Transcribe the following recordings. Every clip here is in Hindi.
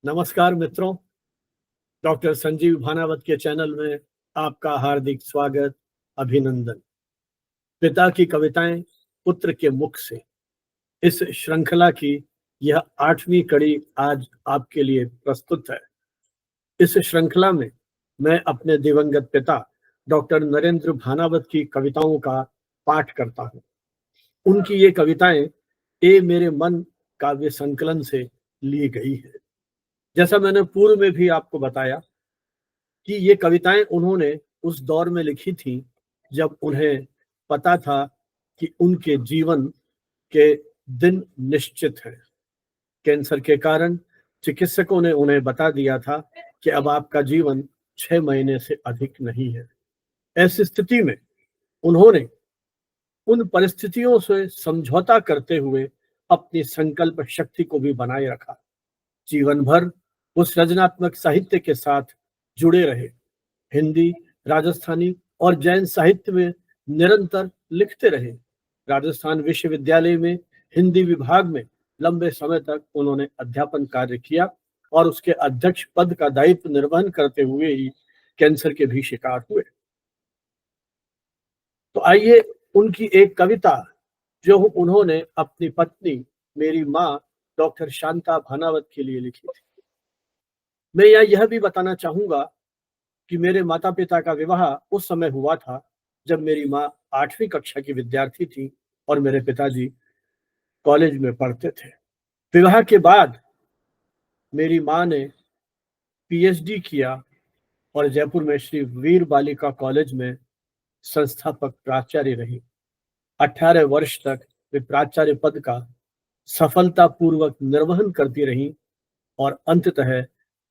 नमस्कार मित्रों, डॉक्टर संजीव भानावत के चैनल में आपका हार्दिक स्वागत, अभिनंदन। पिता की कविताएं पुत्र के मुख से, इस श्रृंखला की यह 8वीं कड़ी आज आपके लिए प्रस्तुत है। इस श्रृंखला में मैं अपने दिवंगत पिता डॉक्टर नरेंद्र भानावत की कविताओं का पाठ करता हूँ। उनकी ये कविताएं ए मेरे मन काव्य संकलन से ली गई है। जैसा मैंने पूर्व में भी आपको बताया कि ये कविताएं उन्होंने उस दौर में लिखी थी जब उन्हें पता था कि उनके जीवन के दिन निश्चित हैं। कैंसर के कारण चिकित्सकों ने उन्हें बता दिया था कि अब आपका जीवन 6 महीने से अधिक नहीं है। ऐसी स्थिति में उन्होंने उन परिस्थितियों से समझौता करते हुए अपनी संकल्प शक्ति को भी बनाए रखा। जीवन भर वो सृजनात्मक साहित्य के साथ जुड़े रहे। हिंदी, राजस्थानी और जैन साहित्य में निरंतर लिखते रहे। राजस्थान विश्वविद्यालय में हिंदी विभाग में लंबे समय तक उन्होंने अध्यापन कार्य किया और उसके अध्यक्ष पद का दायित्व निर्वहन करते हुए ही कैंसर के भी शिकार हुए। तो आइए उनकी एक कविता जो उन्होंने अपनी पत्नी, मेरी माँ डॉक्टर शांता भानावत के लिए लिखी थी। मैं यह भी बताना चाहूंगा कि मेरे माता पिता का विवाह उस समय हुआ था जब मेरी माँ 8वीं कक्षा की विद्यार्थी थी और मेरे पिताजी कॉलेज में पढ़ते थे। विवाह के बाद मेरी माँ ने पीएचडी किया और जयपुर में श्री वीर बालिका कॉलेज में संस्थापक प्राचार्य रही। 18 वर्ष तक वे प्राचार्य पद का सफलतापूर्वक निर्वहन करती रही और अंततः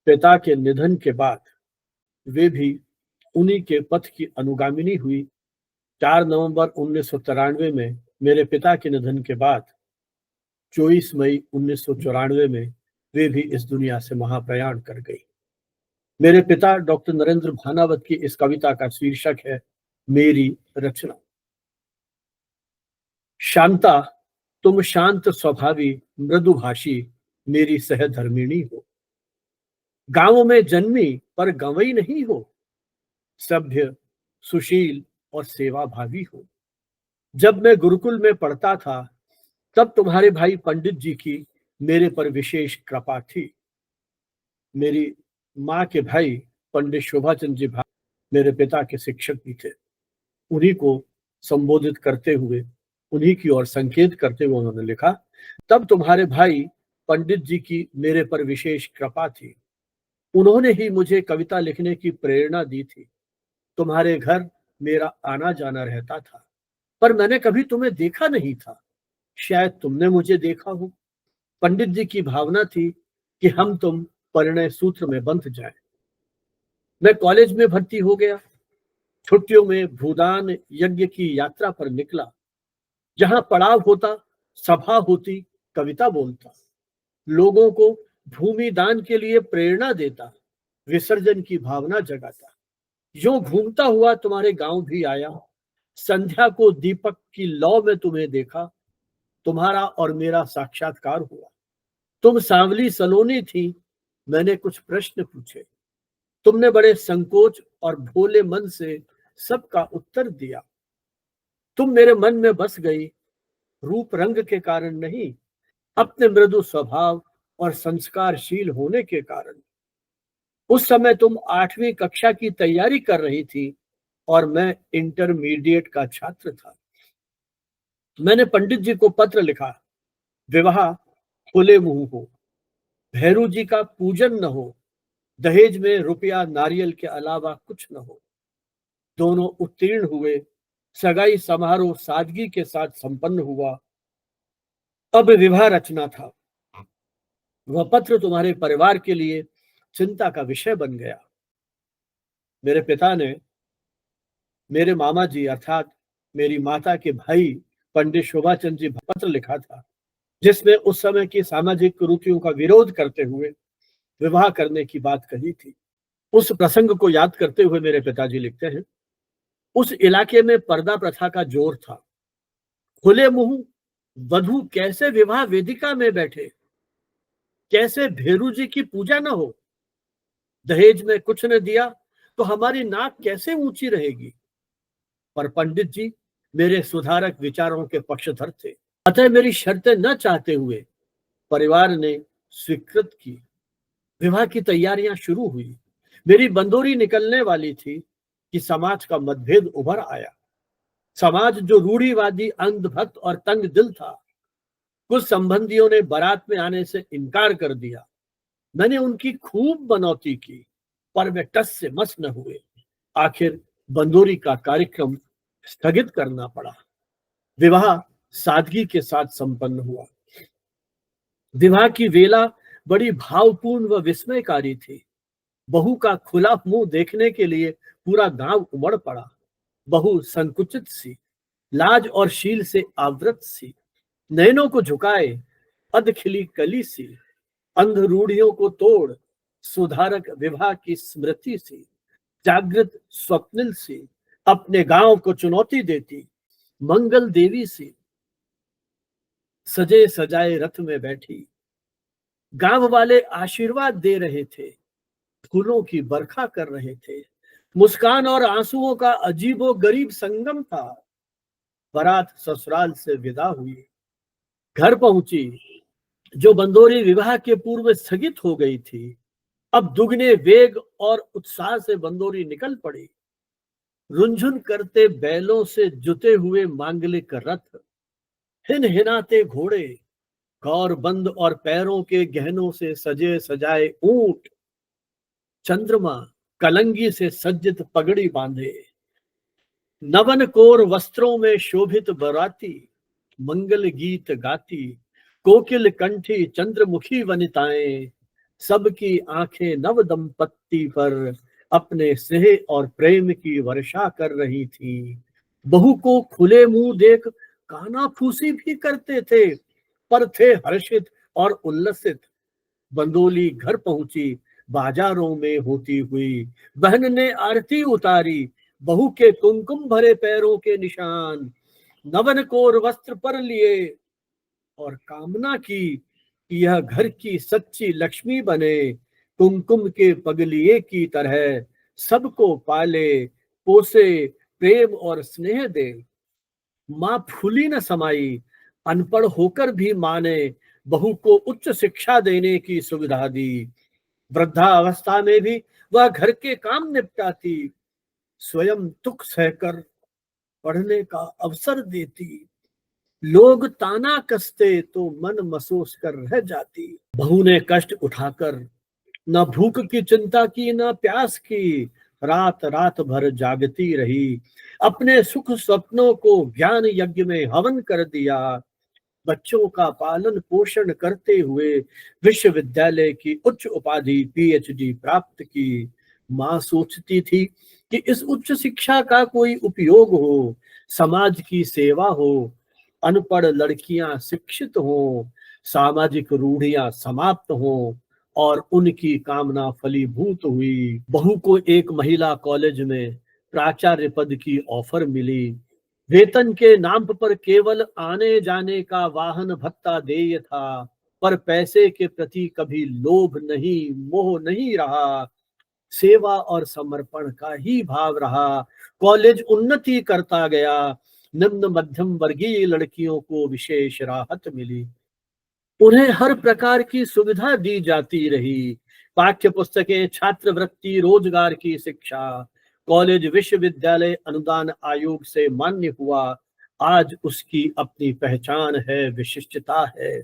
पिता के निधन के बाद वे भी उन्हीं के पथ की अनुगामिनी हुई। 4 नवंबर 1993 में मेरे पिता के निधन के बाद 24 मई 1994 में वे भी इस दुनिया से महाप्रयाण कर गई। मेरे पिता डॉक्टर नरेंद्र भानावत की इस कविता का शीर्षक है मेरी रचना। शांता, तुम शांत स्वभावी मृदुभाषी मेरी सहधर्मिणी हो। गांव में जन्मी पर गंवई नहीं हो। सभ्य, सुशील और सेवा भावी हो। जब मैं गुरुकुल में पढ़ता था तब तुम्हारे भाई पंडित जी की मेरे पर विशेष कृपा थी। मेरी माँ के भाई पंडित शोभाचंद जी भाई मेरे पिता के शिक्षक भी थे। उन्हीं को संबोधित करते हुए, उन्हीं की ओर संकेत करते हुए उन्होंने लिखा, तब तुम्हारे भाई पंडित जी की मेरे पर विशेष कृपा थी। उन्होंने ही मुझे कविता लिखने की प्रेरणा दी थी। तुम्हारे घर मेरा आना जाना रहता था, पर मैंने कभी तुम्हें देखा नहीं था। शायद तुमने मुझे देखा हो। पंडित जी की भावना थी कि हम तुम परिणय सूत्र में बंध जाएं। मैं कॉलेज में भर्ती हो गया। छुट्टियों में भूदान यज्ञ की यात्रा पर निकला। जहां पड़ाव होता, सभा होती, कविता बोलता, लोगों को भूमि दान के लिए प्रेरणा देता, विसर्जन की भावना जगाता। यूं घूमता हुआ तुम्हारे गांव भी आया। संध्या को दीपक की लौ में तुम्हें देखा। तुम्हारा और मेरा साक्षात्कार हुआ। तुम सांवली सलोनी थी। मैंने कुछ प्रश्न पूछे। तुमने बड़े संकोच और भोले मन से सबका उत्तर दिया। तुम मेरे मन में बस गई, रूप रंग के कारण नहीं, अपने मृदु स्वभाव और संस्कारशील होने के कारण। उस समय तुम 8वीं कक्षा की तैयारी कर रही थी और मैं इंटरमीडिएट का छात्र था। मैंने पंडित जी को पत्र लिखा, विवाह खुले मुंह हो, भैरू जी का पूजन न हो, दहेज में रुपया नारियल के अलावा कुछ न हो। दोनों उत्तीर्ण हुए। सगाई समारोह सादगी के साथ संपन्न हुआ। अब विवाह रचना था। वह पत्र तुम्हारे परिवार के लिए चिंता का विषय बन गया। मेरे पिता ने मेरे मामा जी अर्थात मेरी माता के भाई पंडित शोभाचंद जी पत्र लिखा था, जिसमें उस समय की सामाजिक कुरीतियों का विरोध करते हुए विवाह करने की बात कही थी। उस प्रसंग को याद करते हुए मेरे पिताजी लिखते हैं, उस इलाके में पर्दा प्रथा का जोर था। खुले मुंह वधू कैसे विवाह वेदिका में बैठे। कैसे भेरू जी की पूजा न हो? दहेज में कुछ न दिया तो हमारी नाक कैसे ऊंची रहेगी? पर पंडित जी मेरे सुधारक विचारों के पक्षधर थे, अतः मेरी शर्तें न चाहते हुए परिवार ने स्वीकृत की। विवाह की तैयारियां शुरू हुई। मेरी बंदोरी निकलने वाली थी कि समाज का मतभेद उभर आया। समाज जो रूढ़िवादी, अंधभक्त और तंग दिल था, कुछ संबंधियों ने बारात में आने से इनकार कर दिया। मैंने उनकी खूब मनौती की, पर वे टस से मस न हुए। आखिर बंदोरी का कार्यक्रम स्थगित करना पड़ा। विवाह सादगी के साथ संपन्न हुआ। विवाह की वेला बड़ी भावपूर्ण व विस्मयकारी थी। बहू का खुला मुंह देखने के लिए पूरा गांव उमड़ पड़ा। बहू संकुचित सी, लाज और शील से आवृत सी, नयनों को झुकाए, अधखिली कली सी, अंध रूढ़ियों को तोड़ सुधारक विवाह की स्मृति सी, जागृत स्वप्निल सी, अपने गांव को चुनौती देती मंगल देवी सी, सजे सजाए रथ में बैठी। गांव वाले आशीर्वाद दे रहे थे, फूलों की बरखा कर रहे थे। मुस्कान और आंसुओं का अजीबो गरीब संगम था। बारात ससुराल से विदा हुई, घर पहुंची। जो बंदोरी विवाह के पूर्व स्थगित हो गई थी, अब दुगने वेग और उत्साह से बंदोरी निकल पड़ी। रुंझुन करते बैलों से जुते हुए मांगलिक रथ, हिन हिनाते घोड़े, गौरबंद और पैरों के गहनों से सजे सजाए ऊंट, चंद्रमा कलंगी से सज्जित पगड़ी बांधे, नवन कोर वस्त्रों में शोभित बराती, मंगल गीत गाती, कोकिल कंठी चंद्रमुखी वनिताएं, सबकी आंखें नव दंपत्ति पर अपने स्नेह और प्रेम की वर्षा कर रही थी। बहू को खुले मुंह देख कानाफूसी भी करते थे, पर थे हर्षित और उल्लसित। बंदोली घर पहुंची, बाजारों में होती हुई। बहन ने आरती उतारी, बहू के कुमकुम भरे पैरों के निशान नवन कोर वस्त्र पर लिए और कामना की कि यह घर की सच्ची लक्ष्मी बने, कुमकुम के पगलिए की तरह सबको पाले पोसे, प्रेम और स्नेह दे। माँ फूली न समाई, अनपढ़ होकर भी माँ ने बहू को उच्च शिक्षा देने की सुविधा दी। वृद्धावस्था में भी वह घर के काम निपटाती, स्वयं दुख सहकर पढ़ने का अवसर देती। लोग ताना कसते तो मन महसूस कर रह जाती। बहू ने कष्ट उठाकर न भूख की चिंता की न प्यास की, रात रात भर जागती रही। अपने सुख स्वप्नों को ज्ञान यज्ञ में हवन कर दिया। बच्चों का पालन पोषण करते हुए विश्वविद्यालय की उच्च उपाधि पीएचडी प्राप्त की। माँ सोचती थी कि इस उच्च शिक्षा का कोई उपयोग हो, समाज की सेवा हो, अनपढ़ लड़कियां शिक्षित हों, सामाजिक रूढ़ियां समाप्त हों और उनकी कामना फलीभूत हुई। बहू को एक महिला कॉलेज में प्राचार्य पद की ऑफर मिली। वेतन के नाम पर केवल आने जाने का वाहन भत्ता देय था, पर पैसे के प्रति कभी लोभ नहीं, मोह नहीं रहा। सेवा और समर्पण का ही भाव रहा। कॉलेज उन्नति करता गया। निम्न मध्यम वर्गीय लड़कियों को विशेष राहत मिली। उन्हें हर प्रकार की सुविधा दी जाती रही, पाठ्य पुस्तकें, छात्रवृत्ति, रोजगार की शिक्षा। कॉलेज विश्वविद्यालय अनुदान आयोग से मान्य हुआ। आज उसकी अपनी पहचान है, विशिष्टता है।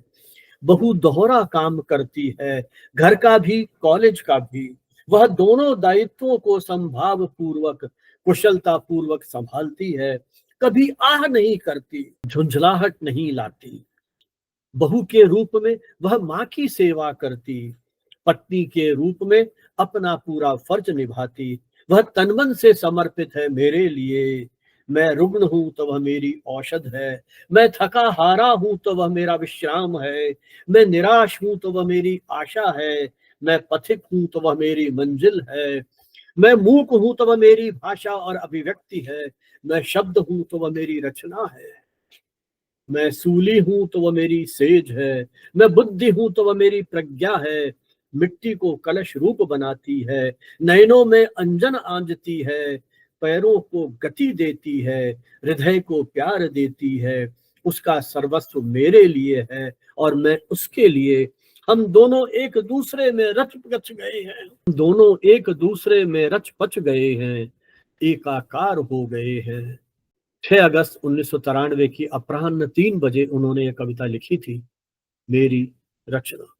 बहू दोहरा काम करती है, घर का भी कॉलेज का भी। वह दोनों दायित्वों को संभाव पूर्वक, कुशलता पूर्वक संभालती है। कभी आह नहीं करती, झुंझलाहट नहीं लाती। बहू के रूप में वह माँ की सेवा करती, पत्नी के रूप में अपना पूरा फर्ज निभाती। वह तनमन से समर्पित है मेरे लिए। मैं रुग्ण हूं तो वह मेरी औषध है, मैं थका हारा हूं तो वह मेरा विश्राम है, मैं निराश हूं तो वह मेरी आशा है, मैं पथिक हूं तो वह मेरी मंजिल है, मैं मूक हूं तो वह मेरी भाषा और अभिव्यक्ति है, मैं शब्द हूं तो वह मेरी रचना है। मैं सूली हूं तो वह मेरी सेज है, मैं बुद्धि हूं तो वह मेरी प्रज्ञा है। मिट्टी को कलश रूप बनाती है, नयनों में अंजन आंजती है, पैरों को गति देती है, हृदय को प्यार देती है। उसका सर्वस्व मेरे लिए है और मैं उसके लिए। हम दोनों एक दूसरे में रच पच गए हैं, हम दोनों एक दूसरे में रच पच गए हैं, एकाकार हो गए हैं। 6 अगस्त 1993 की अपराह्न 3 बजे उन्होंने यह कविता लिखी थी, मेरी रचना।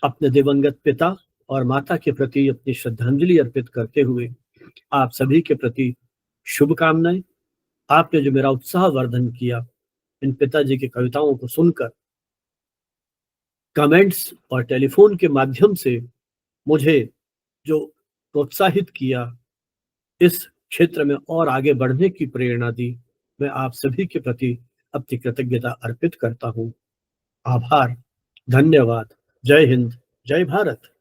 अपने दिवंगत पिता और माता के प्रति अपनी श्रद्धांजलि अर्पित करते हुए आप सभी के प्रति शुभकामनाएं। आपने जो मेरा उत्साह वर्धन किया इन पिताजी की कविताओं को सुनकर, कमेंट्स और टेलीफोन के माध्यम से मुझे जो प्रोत्साहित किया, इस क्षेत्र में और आगे बढ़ने की प्रेरणा दी, मैं आप सभी के प्रति अपनी कृतज्ञता अर्पित करता हूं। आभार, धन्यवाद, जय हिंद, जय भारत।